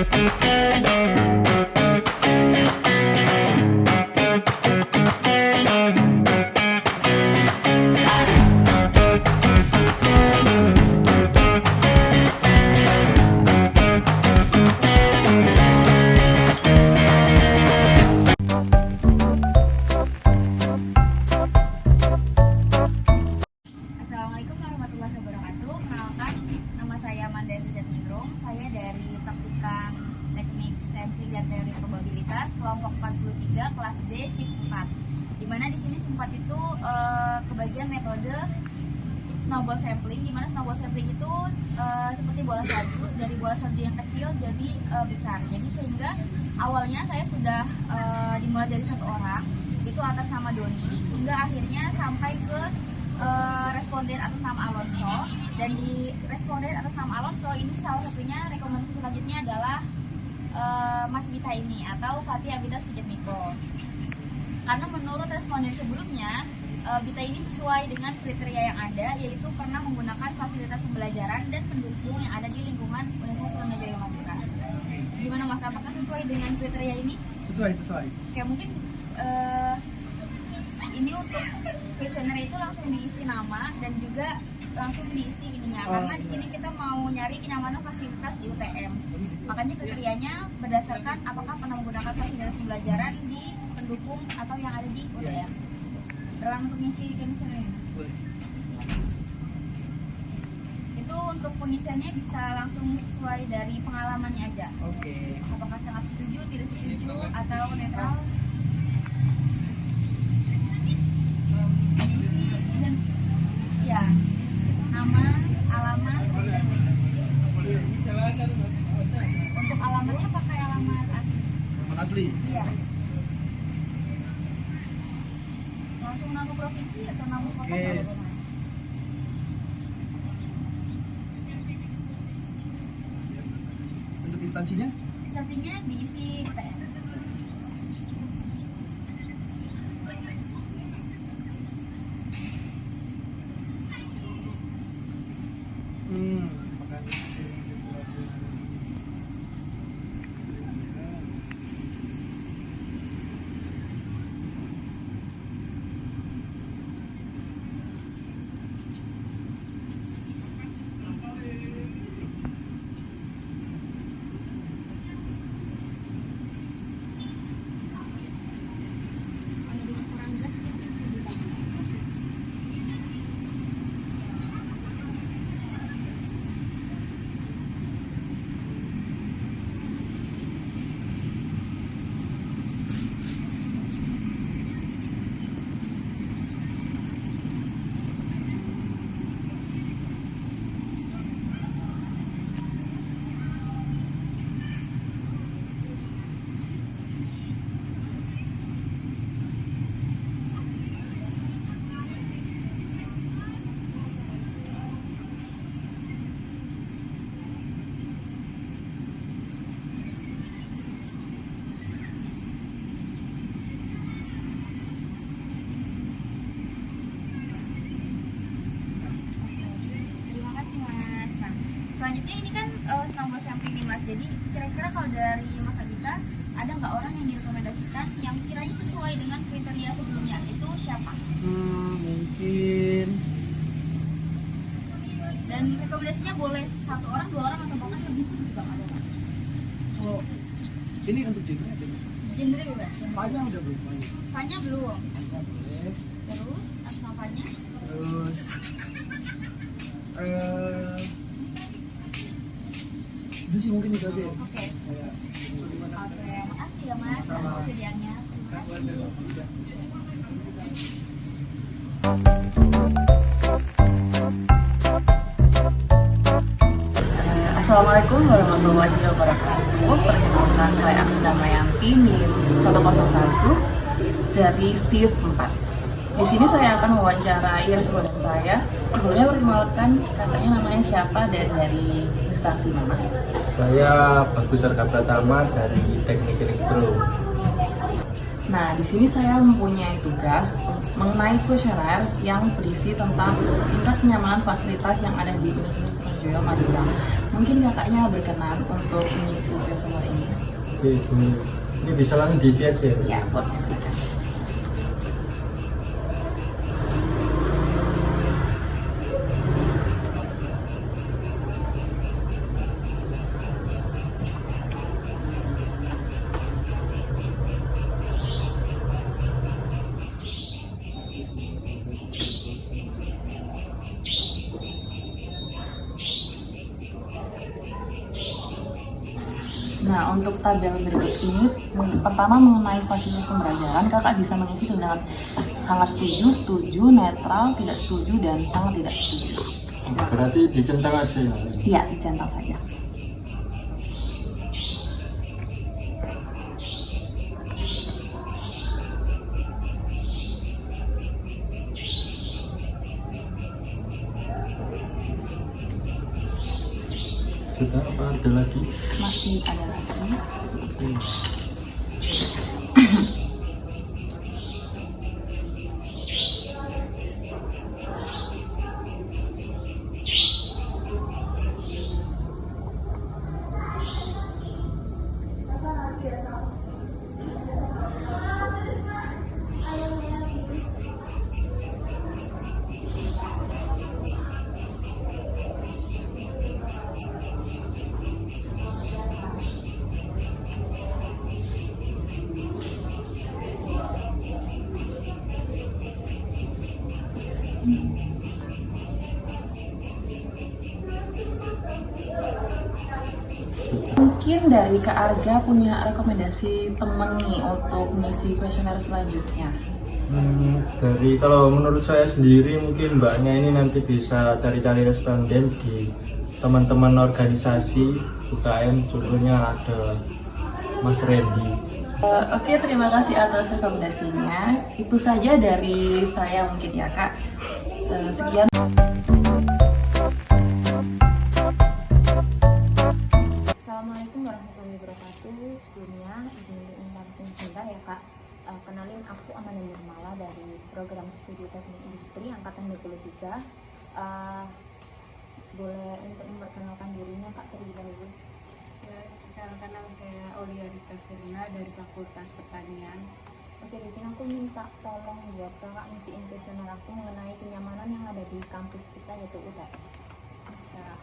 Assalamualaikum warahmatullahi wabarakatuh. Perkenalkan, nama saya Manda Rizat Nindrong. Saya dari Praktikan Teknik Sampling dan Teori Probabilitas kelompok 43 kelas D shift 4. Dimana di sini shift 4 itu kebagian metode snowball sampling. Dimana snowball sampling itu seperti bola salju, dari bola salju yang kecil jadi besar. Jadi sehingga awalnya saya sudah dimulai dari satu orang, itu atas nama Doni, hingga akhirnya sampai ke responden atas nama Alonso. Dan di responden atas nama Alonso ini salah satunya rekomendasi selanjutnya adalah Mas Bita ini atau Fatih Abida Sujatmiko. Karena menurut responden sebelumnya Bita ini sesuai dengan kriteria yang ada, yaitu pernah menggunakan fasilitas pembelajaran dan pendukung yang ada di lingkungan Universitas Sriwijaya Madura. Gimana Mas, apakah sesuai dengan kriteria ini? Sesuai. Oke, mungkin ini untuk kuesioner itu langsung diisi nama dan juga langsung diisi ininya, karena di sini kita mau nyari kenyamanan fasilitas di UTM. Makanya kriterianya berdasarkan apakah pernah menggunakan fasilitas pembelajaran di pendukung atau yang ada di UTM. Berang untuk ngisi kuesioner ini, Mas. Itu untuk pengisiannya bisa langsung sesuai dari pengalamannya aja. Oke. Apakah sangat setuju, tidak setuju, atau netral? Ya, nama, alamat, dan untuk alamatnya pakai alamat asli. Alamat asli. Iya. Langsung nama provinsi atau nama kota? Oke. Mas? Untuk instansinya? Instansinya diisi UTM. Selanjutnya ini kan snowball sampling nih Mas. Jadi kira-kira kalau dari Mas Abita ada nggak orang yang direkomendasikan yang kiranya sesuai dengan kriteria sebelumnya, itu siapa? Mungkin. Dan rekomendasinya boleh satu orang, dua orang, atau bahkan lebih pun juga ada Mas. Oh, ini untuk genre aja Mas. Genre bebas. Fanya udah belum? Fanya belum. Fanya boleh. Terus atas namanya? Terus itu sih mungkin itu aja ya. Oke. Saya Oke, makasih ya Mas atas kesediaannya. Terima kasih. Assalamualaikum warahmatullahi wabarakatuh. Perkenalkan, saya Aksda Mayanti NIM 101 dari shift 4. Di sini saya akan mewawancarai responden saya. Sebelumnya perkenalkan, katanya namanya siapa dan dari instansi mana? Saya Bagus Arga Pratama dari Teknik Elektro. Nah, di sini saya mempunyai tugas mengenai kuesioner yang berisi tentang tingkat kenyamanan fasilitas yang ada di Universitas Joyo Magelang. Mungkin kakaknya berkenan untuk mengisi kuesioner ini. Oke, ini bisa langsung diisi aja ya? Ya, boleh silakan. Nah, untuk tabel berikut ini, pertama mengenai fasilitas pembelajaran, kakak bisa mengisi dengan sangat setuju, setuju, netral, tidak setuju, dan sangat tidak setuju. Berarti dicentang aja ya? Iya, dicentang saja. Sudah apa ada lagi? Masih ada lagi. Mungkin dari Kak Arga punya rekomendasi temen nih untuk mengisi kuesioner selanjutnya. Dari kalau menurut saya sendiri mungkin mbaknya ini nanti bisa cari-cari responden di teman-teman organisasi UKM, contohnya ada Mas Randy. Oke, terima kasih atas rekomendasinya. Itu saja dari saya mungkin ya Kak. Sekian. Assalamualaikum warahmatullahi wabarakatuh. Sebelumnya izin mengucapkan sebentar ya Kak. Kenalin, aku Amanda Nirmala dari program studi teknik industri angkatan 23. Boleh untuk memperkenalkan dirinya Kak terlebih dahulu? Ya, perkenalkan nama saya Aulia Rita Firna dari Fakultas Pertanian. Oke, di sini aku minta tolong buat Kakak ngisiin kuesioner aku mengenai kenyamanan yang ada di kampus kita yaitu UTM. Nah,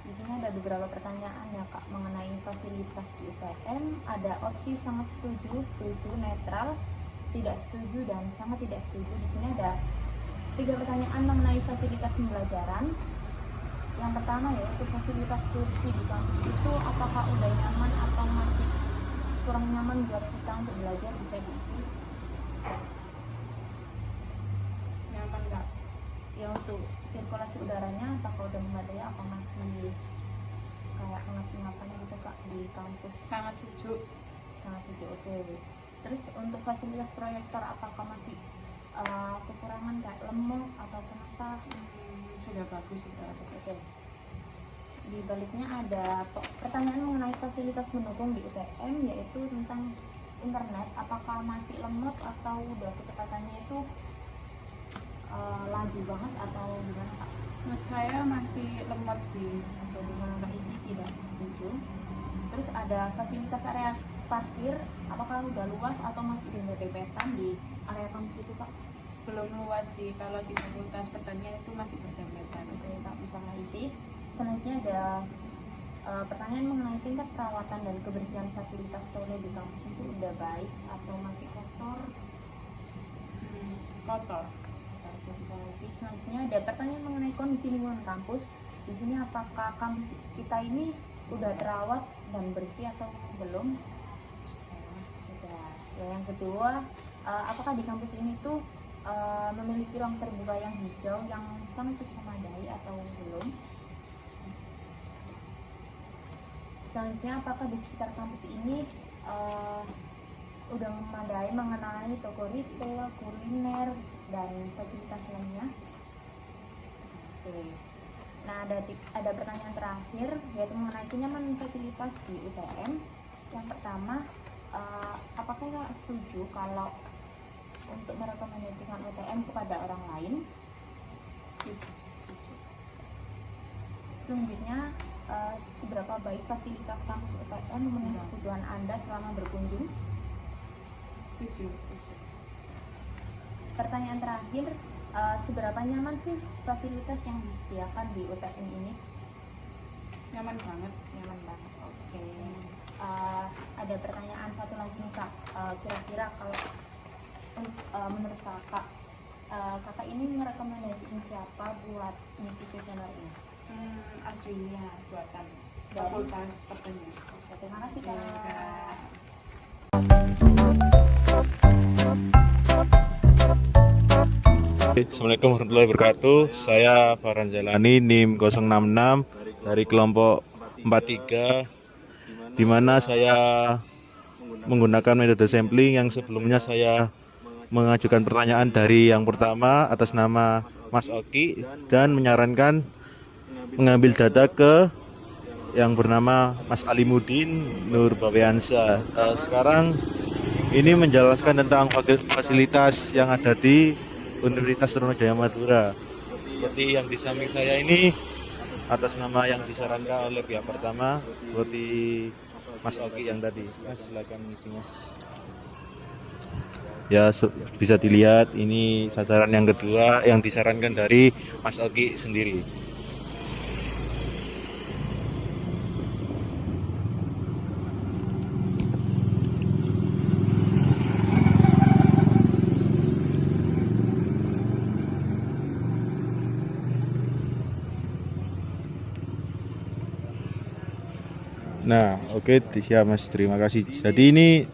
di sini ada beberapa pertanyaan ya Kak mengenai fasilitas di UTM. Ada opsi sangat setuju, setuju, netral, tidak setuju, dan sangat tidak setuju. Di sini ada 3 pertanyaan mengenai fasilitas pembelajaran. Yang pertama yaitu fasilitas kursi di kampus itu apakah udah nyaman atau masih kurang nyaman buat kita untuk belajar, bisa diisi. Nyaman nggak? Ya untuk sirkulasi udaranya apakah udah memadai apa masih kayak ngap-ngapan gitu Kak di kampus? Sangat sejuk. Sangat sejuk, oke. Terus untuk fasilitas proyektor apakah masih kekurangan kayak lemot atau kenapa? Sudah bagus sudah. Oke. Di baliknya ada pertanyaan mengenai fasilitas pendukung di UTM yaitu tentang internet, apakah masih lemot atau udah kecepatannya itu laju banget atau gimana Kak? Menurut saya masih lemot sih. Oke, dengan Kak Isi tidak setuju. Terus ada fasilitas area parkir, apakah udah luas atau masih berdempetan di area kampus itu Kak? Belum luas sih, kalau di Fakultas Pertanian itu masih berdempetan. Oke, Kak bisa ngisi. Selanjutnya ada pertanyaan mengenai tingkat perawatan dan kebersihan fasilitas toilet di kampus itu udah baik atau masih kotor? Kotor. Oke, bisa ngisi. Selanjutnya ada pertanyaan mengenai kondisi lingkungan kampus. Di sini apakah kampus kita ini udah terawat dan bersih atau belum? Udah. Ya, yang kedua, apakah di kampus ini tuh memiliki ruang terbuka yang hijau yang sangat memadai atau belum? Selanjutnya, apakah di sekitar kampus ini udah memadai mengenai toko retail, kuliner, dan fasilitas lainnya? Oke. Nah, ada pertanyaan terakhir yaitu mengenai kenyamanan fasilitas di UTM. Yang pertama, apakah Kakak setuju kalau untuk merekomendasikan UTM kepada orang lain? Setuju. Selanjutnya, seberapa baik fasilitas kampus UTM memenuhi kebutuhan Anda selama berkunjung? Setuju. Pertanyaan terakhir, seberapa nyaman sih fasilitas yang disediakan di UTM ini? Nyaman banget. Nyaman banget. Oke. Ada pertanyaan satu lagi nih Kak. Kira-kira kalau menurut Kakak, Kakak ini merekomendasikan siapa buat ngisi kuesioner ini? Aslinya buatan Dari? Fakultas Pertanian. Oke, terima kasih Kak. Kak. Assalamualaikum warahmatullahi wabarakatuh. Saya Farhan Zailani, NIM 066 dari kelompok 43, di mana saya menggunakan metode sampling yang sebelumnya saya mengajukan pertanyaan dari yang pertama atas nama Mas Oki dan menyarankan mengambil data ke yang bernama Mas Alimuddin Nur Bawiansa. Sekarang ini menjelaskan tentang fasilitas yang ada di Universitas Sriwijaya Madura. Seperti yang di samping saya ini atas nama yang disarankan oleh pihak pertama, seperti Mas Oki yang tadi. Mas, silakan isi Mas. Ya, bisa dilihat ini sasaran yang kedua yang disarankan dari Mas Oki sendiri. Nah, oke, siap Mas, terima kasih. Jadi ini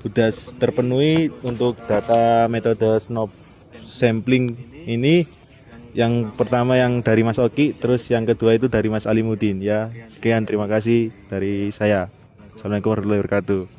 sudah terpenuhi untuk data metode snow sampling ini. Yang pertama yang dari Mas Oki, terus yang kedua itu dari Mas Alimuddin ya. Sekian, terima kasih dari saya. Assalamualaikum warahmatullahi wabarakatuh.